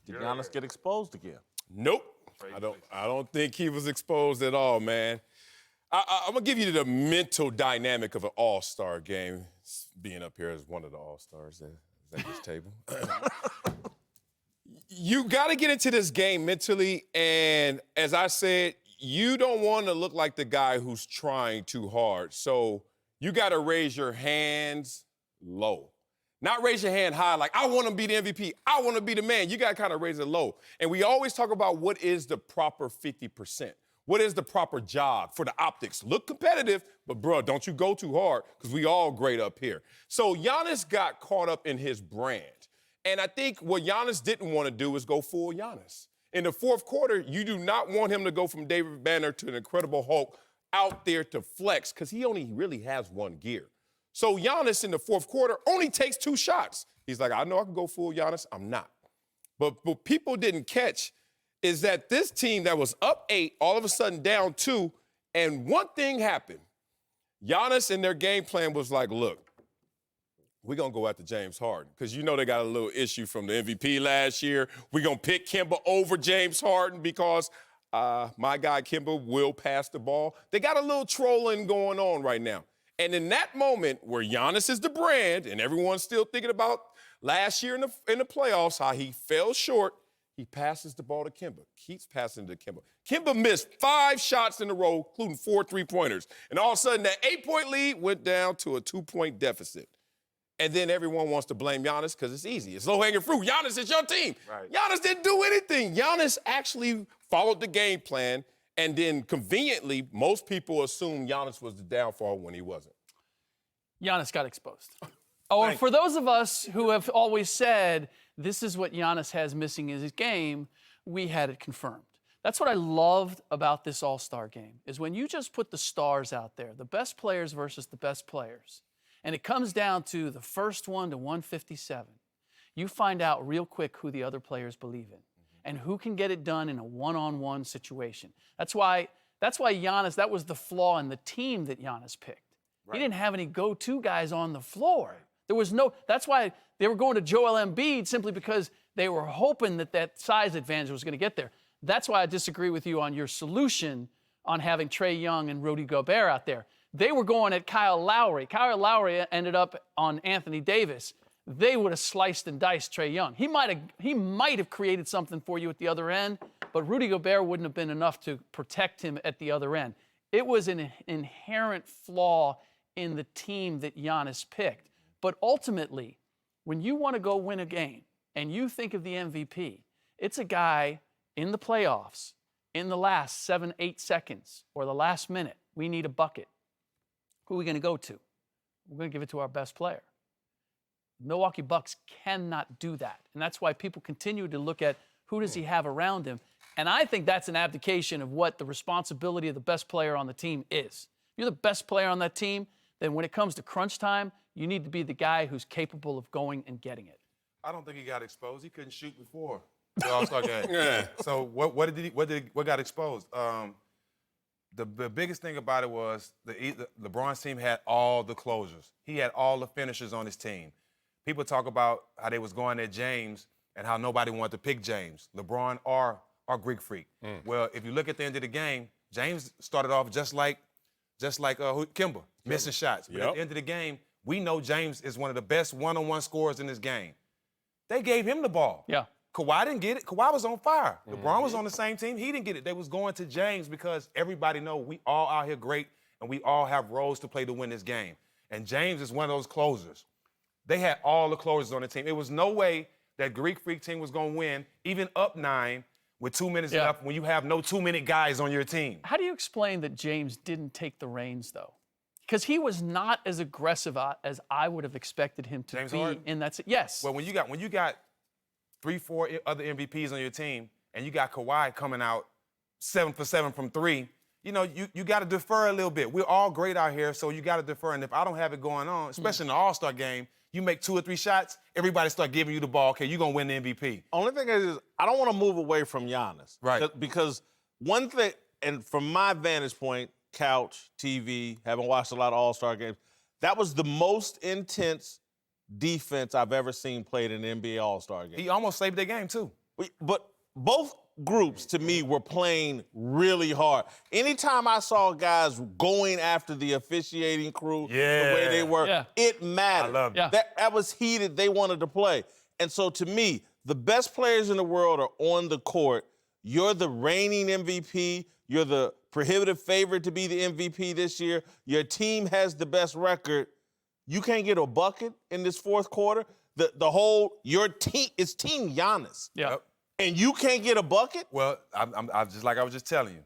Did Giannis get exposed again? Nope. I don't think he was exposed at all, man. I'm going to give you the mental dynamic of an all-star game, being up here as one of the all-stars at this table. You got to get into this game mentally, and as I said, you don't want to look like the guy who's trying too hard. So you got to raise your hands low. Not raise your hand high like, I want to be the MVP. I want to be the man. You got to kind of raise it low. And we always talk about what is the proper 50%. What is the proper job for the optics? Look competitive, but, bro, don't you go too hard because we all great up here. So Giannis got caught up in his brand. And I think what Giannis didn't want to do is go full Giannis. In the fourth quarter, you do not want him to go from David Banner to an Incredible Hulk out there to flex because he only really has one gear. So Giannis in the fourth quarter only takes 2 shots. He's like, I know I can go full Giannis. I'm not. But what people didn't catch is that this team that was up 8, all of a sudden down 2, and one thing happened. Giannis and their game plan was like, look, we're going to go after James Harden because you know they got a little issue from the MVP last year. We're going to pick Kemba over James Harden because my guy Kemba will pass the ball. They got a little trolling going on right now. And in that moment where Giannis is the brand and everyone's still thinking about last year in the playoffs, how he fell short, he passes the ball to Kemba, keeps passing to Kemba. Kemba missed 5 shots in a row, including 4 3-pointers. And all of a sudden, that 8-point lead went down to a 2-point deficit. And then everyone wants to blame Giannis because it's easy. It's low-hanging fruit. Giannis, it's your team. Right. Giannis didn't do anything. Giannis actually followed the game plan, and then conveniently, most people assume Giannis was the downfall when he wasn't. Giannis got exposed. Oh, for those of us who have always said this is what Giannis has missing in his game, we had it confirmed. That's what I loved about this All-Star game, is when you just put the stars out there, the best players versus the best players, and it comes down to the first one to 157, you find out real quick who the other players believe in and who can get it done in a one-on-one situation. That's why Giannis, that was the flaw in the team that Giannis picked. Right. He didn't have any go-to guys on the floor. There was no, that's why they were going to Joel Embiid, simply because they were hoping that size advantage was going to get there. That's why I disagree with you on your solution on having Trae Young and Rudy Gobert out there. They were going at Kyle Lowry. Kyle Lowry ended up on Anthony Davis. They would have sliced and diced Trae Young. He might have created something for you at the other end, but Rudy Gobert wouldn't have been enough to protect him at the other end. It was an inherent flaw in the team that Giannis picked. But ultimately, when you want to go win a game and you think of the MVP, it's a guy in the playoffs, in the last 7, 8 seconds, or the last minute, we need a bucket. Who are we going to go to? We're going to give it to our best player. Milwaukee Bucks cannot do that. And that's why people continue to look at who does he have around him. And I think that's an abdication of what the responsibility of the best player on the team is. If you're the best player on that team, then when it comes to crunch time, you need to be the guy who's capable of going and getting it. I don't think he got exposed. He couldn't shoot before the All-Star game. Yeah. So what got exposed? The biggest thing about it was LeBron's team had all the closers. He had all the finishers on his team. People talk about how they was going at James and how nobody wanted to pick James, LeBron or Greek Freak. Well, if you look at the end of the game, James started off just like Kemba, missing shots. But at the end of the game, we know James is one of the best one-on-one scorers in this game. They gave him the ball. Yeah. Kawhi didn't get it. Kawhi was on fire. LeBron was on the same team. He didn't get it. They was going to James because everybody know we all out here great and we all have roles to play to win this game. And James is one of those closers. They had all the closers on the team. It was no way that Greek Freak team was going to win, even up 9 with 2 minutes left when you have no 2-minute guys on your team. How do you explain that James didn't take the reins, though? Because he was not as aggressive as I would have expected him to be Harden? in that. Yes. Well, when you got 3, 4 other MVPs on your team, and you got Kawhi coming out 7 for 7 from 3, you know, you got to defer a little bit. We're all great out here, so you got to defer. And if I don't have it going on, especially in the All-Star game, you make 2 or 3 shots, everybody start giving you the ball. Okay, you're going to win the MVP. Only thing is I don't want to move away from Giannis. Right. Because one thing, and from my vantage point, couch, TV, having watched a lot of All-Star games, that was the most intense defense I've ever seen played in an NBA All-Star game. He almost saved their game, too. But both groups, to me, were playing really hard. Anytime I saw guys going after the officiating crew the way they were, it mattered. I love it. That was heated. They wanted to play. And so, to me, the best players in the world are on the court. You're the reigning MVP. You're the prohibitive favorite to be the MVP this year. Your team has the best record. You can't get a bucket in this fourth quarter. Your team, it's Team Giannis. Yeah. Yep. And you can't get a bucket? Well, I'm just like I was just telling you.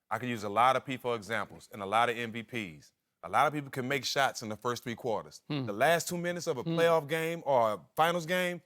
I could use a lot of people examples and a lot of MVPs. A lot of people can make shots in the first 3 quarters. The last 2 minutes of a playoff game or a finals game,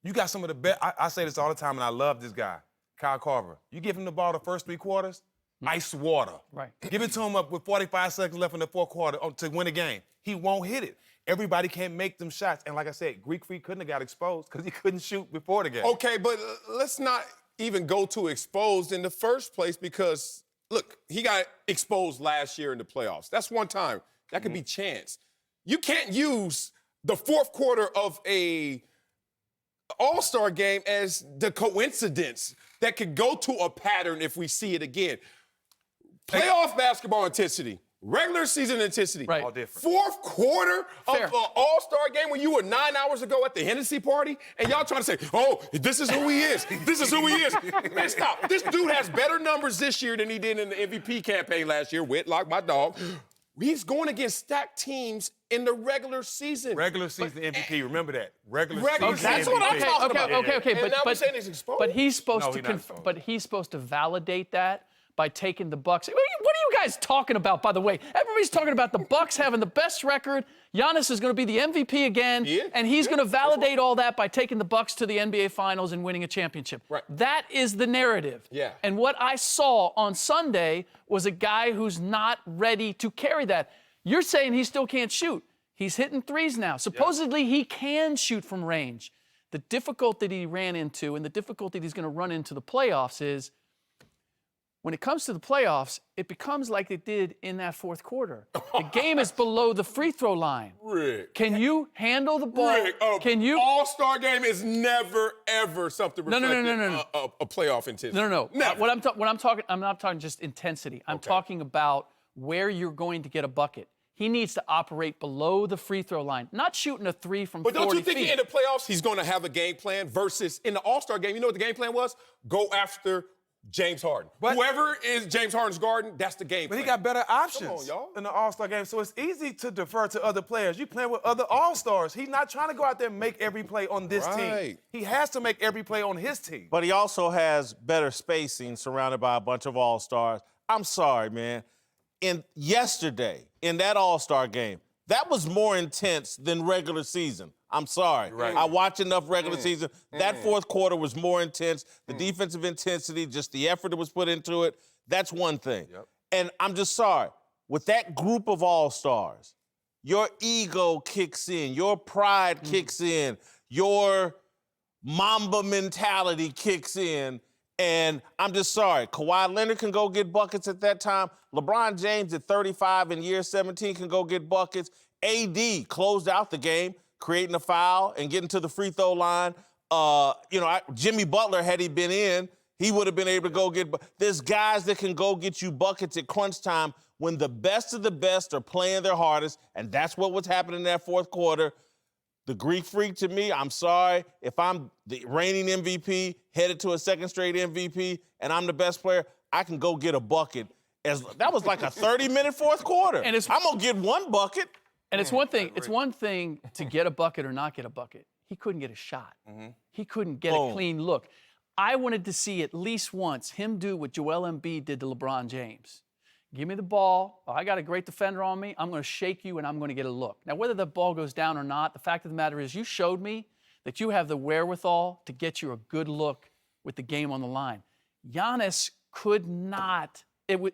you got some of the best. I say this all the time, and I love this guy, Kyle Korver. You give him the ball the first 3 quarters, ice water. Right. Give it to him up with 45 seconds left in the fourth quarter to win the game. He won't hit it. Everybody can't make them shots. And like I said, Greek Freak couldn't have got exposed because he couldn't shoot before the game. Okay, but let's not even go to exposed in the first place because, look, he got exposed last year in the playoffs. That's one time. That could be chance. You can't use the fourth quarter of a All-Star game as the coincidence that could go to a pattern if we see it again. Playoff basketball intensity. Regular season intensity. Right. All different. Fourth quarter Fair. of an All-Star game when you were 9 hours ago at the Hennessy party and y'all trying to say, oh, this is who he is. This is who he is. Man, stop. This dude has better numbers this year than he did in the MVP campaign last year. Whitlock, my dog. He's going against stacked teams in the regular season. Regular season MVP, remember that. Regular Regular season season. MVP. That's what I'm talking about. Okay. And now we're saying he's exposed. But he's supposed No, to. he's not exposed. But he's supposed to validate that by taking the Bucks. What are you guys talking about, by the way? Everybody's talking about the Bucks having the best record. Giannis is going to be the MVP again, and he's going to validate all that by taking the Bucks to the NBA Finals and winning a championship. Right. That is the narrative. Yeah. And what I saw on Sunday was a guy who's not ready to carry that. You're saying he still can't shoot. He's hitting threes now. Supposedly he can shoot from range. The difficulty he ran into and the difficulty he's going to run into the playoffs is when it comes to the playoffs, it becomes like it did in that fourth quarter. The game is below the free throw line. Rick. Can you handle the ball? Rick, Can you? All-Star game is never, ever something No. reflective a playoff intensity. No. Never. I'm not talking just intensity. I'm talking about where you're going to get a bucket. He needs to operate below the free throw line, not shooting a three from 40 But don't you think feet. in the playoffs he's going to have a game plan versus in the All-Star game, you know what the game plan was? Go after James Harden. But- Whoever is James Harden's guard, that's the game But plan. he got better options Come on, y'all. in the All-Star game, so it's easy to defer to other players. You playing with other All-Stars. He's not trying to go out there and make every play on this team. Right. He has to make every play on his team. But he also has better spacing surrounded by a bunch of all-stars. I'm sorry, man. Yesterday, in that all-star game, that was more intense than regular season. I'm sorry. Right. I watched enough regular season. That fourth quarter was more intense. The defensive intensity, just the effort that was put into it, that's one thing. Yep. And I'm just sorry. With that group of all-stars, your ego kicks in, your pride kicks in, your Mamba mentality kicks in, and I'm just sorry. Kawhi Leonard can go get buckets at that time. LeBron James at 35 in year 17 can go get buckets. AD closed out the game, creating a foul and getting to the free throw line. Jimmy Butler, had he been in, he would have been able to go get. There's guys that can go get you buckets at crunch time when the best of the best are playing their hardest, and that's what was happening in that fourth quarter. The Greek Freak, to me, I'm sorry. If I'm the reigning MVP, headed to a second straight MVP, and I'm the best player, I can go get a bucket. That was like a 30-minute fourth quarter. And I'm going to get one bucket. And it's one thing. It's one thing to get a bucket or not get a bucket. He couldn't get a shot. He couldn't get a clean look. I wanted to see at least once him do what Joel Embiid did to LeBron James. Give me the ball. I got a great defender on me. I'm going to shake you, and I'm going to get a look. Now, whether the ball goes down or not, the fact of the matter is you showed me that you have the wherewithal to get you a good look with the game on the line. Giannis could not.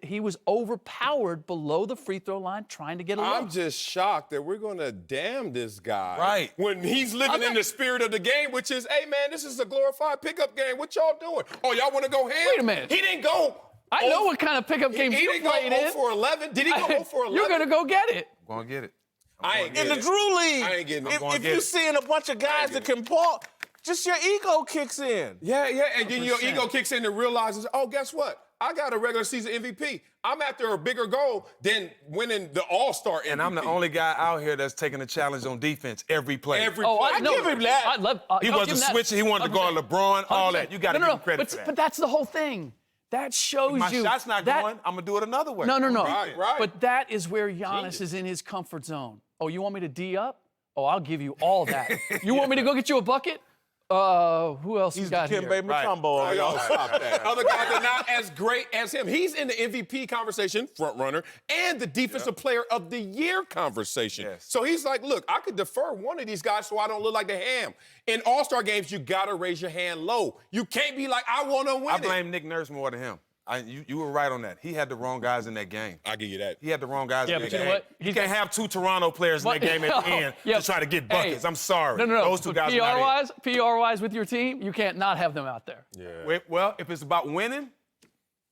He was overpowered below the free throw line trying to get a look. I'm just shocked that we're going to damn this guy. Right. When he's living in the spirit of the game, which is, hey, man, this is a glorified pickup game. What y'all doing? Oh, y'all want to go ham? Wait a minute. He didn't go. I know what kind of pickup games He you didn't played go in. 0 for 11. Did he go 0 for 11? You're going to go get it. I'm going to get it. I ain't In getting the it. Drew League, I ain't getting it. if you're seeing a bunch of guys that can ball, just your ego kicks in. Yeah, and then your ego kicks in and realizes, oh, guess what? I got a regular season MVP. I'm after a bigger goal than winning the All-Star MVP. And I'm the only guy out here that's taking a challenge on defense every play. I give him that. He wasn't switching. He wanted to guard LeBron, all that. You got to give him credit for that. But that's the whole thing. That shows My you. shot's not going. I'm going to do it another way. No. Right. But that is where Giannis is in his comfort zone. Oh, you want me to D up? Oh, I'll give you all that. You want me to go get you a bucket? Who else you got here? He's the Kimbe Mutombo. Y'all stop that. Other guys are not as great as him. He's in the MVP conversation, front runner, and the Defensive Player of the Year conversation. Yes. So he's like, look, I could defer one of these guys so I don't look like the ham. In All-Star games, you got to raise your hand low. You can't be like, I want to win I blame Nick Nurse more than him. You were right on that. He had the wrong guys in that game. I give you that. He had the wrong guys in that but you game. know what? You can't have two Toronto players in that game at the end to try to get buckets. Hey, I'm sorry. No. Those two guys are not it. PR-wise with your team, you can't not have them out there. Yeah. Well, if it's about winning,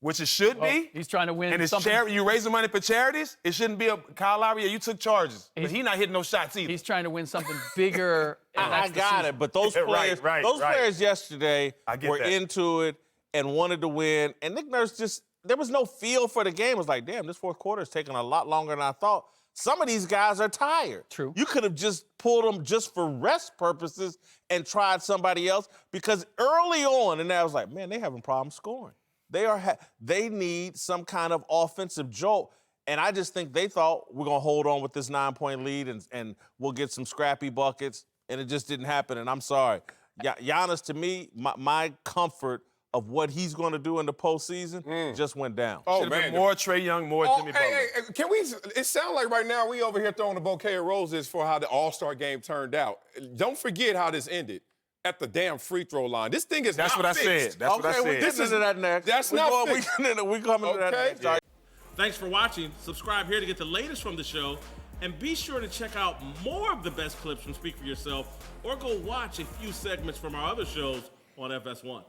which it should be, He's trying to win and it's something. charity, you raising money for charities, it shouldn't be a Kyle Lowry. Yeah, you took charges, but he's not hitting no shots either. He's trying to win something bigger. and I that's the got season. it, but those players, players yesterday were into it and wanted to win. And Nick Nurse there was no feel for the game. It was like, damn, this fourth quarter is taking a lot longer than I thought. Some of these guys are tired. True. You could have just pulled them just for rest purposes and tried somebody else, because early on, and I was like, man, they having problems scoring. They need some kind of offensive jolt. And I just think they thought we're going to hold on with this 9-point lead and we'll get some scrappy buckets. And it just didn't happen. And I'm sorry. Giannis, to me, my comfort of what he's going to do in the postseason just went down. Oh, man. More Trae Young, more Jimmy Butler. Hey, can we, it sounds like right now we over here throwing a bouquet of roses for how the All-Star game turned out. Don't forget how this ended. At the damn free throw line. This thing is That's not what I fixed. said. That's what I said. We're getting into that next. That's not fixed. We coming to that next. Okay. Thanks for watching. Subscribe here to get the latest from the show. And be sure to check out more of the best clips from Speak For Yourself, or go watch a few segments from our other shows on FS1.